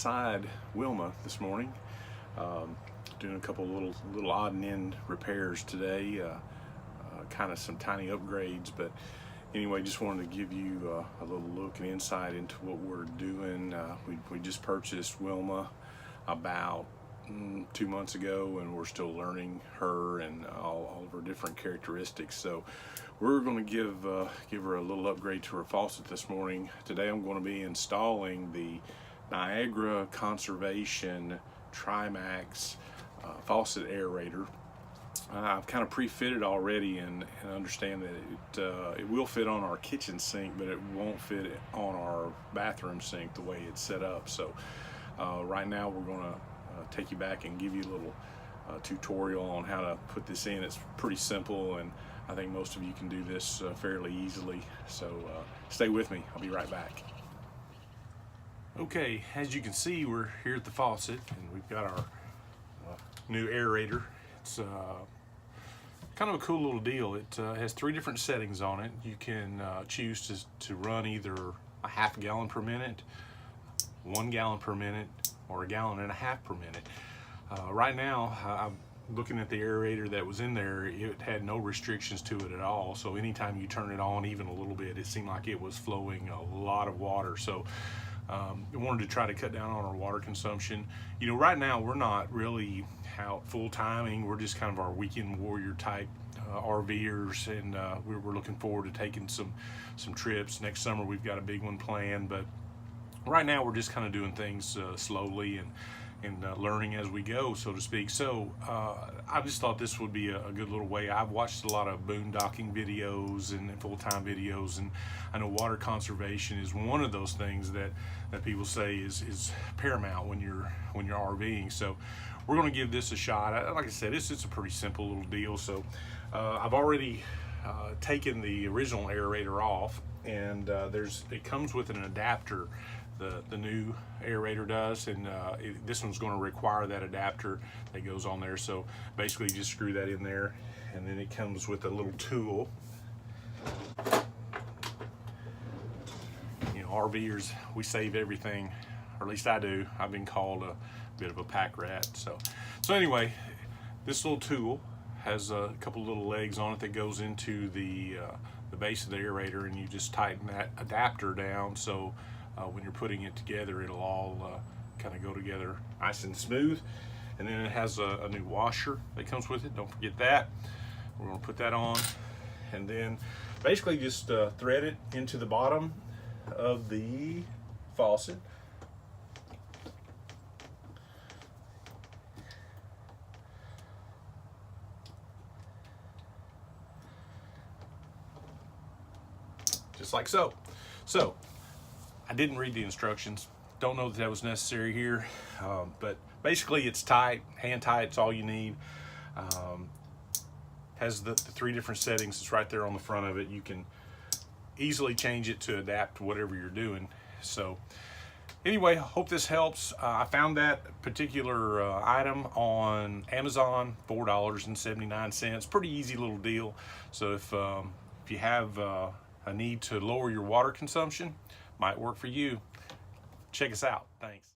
inside Wilma this morning, doing a couple little odd and end repairs today, kind of some tiny upgrades. But anyway, just wanted to give you a little look and insight into what we're doing. We just purchased Wilma about 2 months ago, and we're still learning her and all of her different characteristics. So we're going to give her a little upgrade to her faucet this morning. Today I'm going to be installing the Niagara Conservation Trimax faucet aerator. I've kind of pre-fitted already and understand that it will fit on our kitchen sink, but it won't fit on our bathroom sink the way it's set up. So right now we're going to take you back and give you a little tutorial on how to put this in. It's pretty simple, and I think most of you can do this fairly easily. So stay with me, I'll be right back. Okay, as you can see, we're here at the faucet and we've got our new aerator. It's kind of a cool little deal. It has 3 different settings on it. You can choose to run either a ½ gallon per minute, 1 gallon per minute, or 1.5 gallons per minute. Right now, I'm looking at the aerator that was in there. It had no restrictions to it at all. So anytime you turn it on even a little bit, it seemed like it was flowing a lot of water. So we wanted to try to cut down on our water consumption. You know, right now we're not really out full timing. We're just kind of our weekend warrior type RVers, and we're looking forward to taking some trips. Next summer we've got a big one planned, but right now we're just kind of doing things slowly and learning as we go, so to speak. So I just thought this would be a good little way. I've watched a lot of boondocking videos and full-time videos, and I know water conservation is one of those things that people say is paramount when you're RVing. So we're going to give this a shot. Like I said, it's a pretty simple little deal. So I've already taken the original aerator off, and it comes with an adapter. The new aerator does, and this one's going to require that adapter that goes on there. So basically you just screw that in there, and then it comes with a little tool. You know, RVers, we save everything, or at least I do. I've been called a bit of a pack rat. So anyway, this little tool has a couple little legs on it that goes into the base of the aerator, and you just tighten that adapter down. So when you're putting it together, it'll all kind of go together nice and smooth. And then it has a new washer that comes with it. Don't forget that. We're going to put that on, and then basically just thread it into the bottom of the faucet. Just like so. So I didn't read the instructions. Don't know that was necessary here, but basically it's tight, hand tight. It's all you need. Has the 3 different settings. It's right there on the front of it. You can easily change it to adapt to whatever you're doing. So anyway, I hope this helps. I found that particular item on Amazon, $4.79. Pretty easy little deal. So if you have a need to lower your water consumption, might work for you. Check us out. Thanks.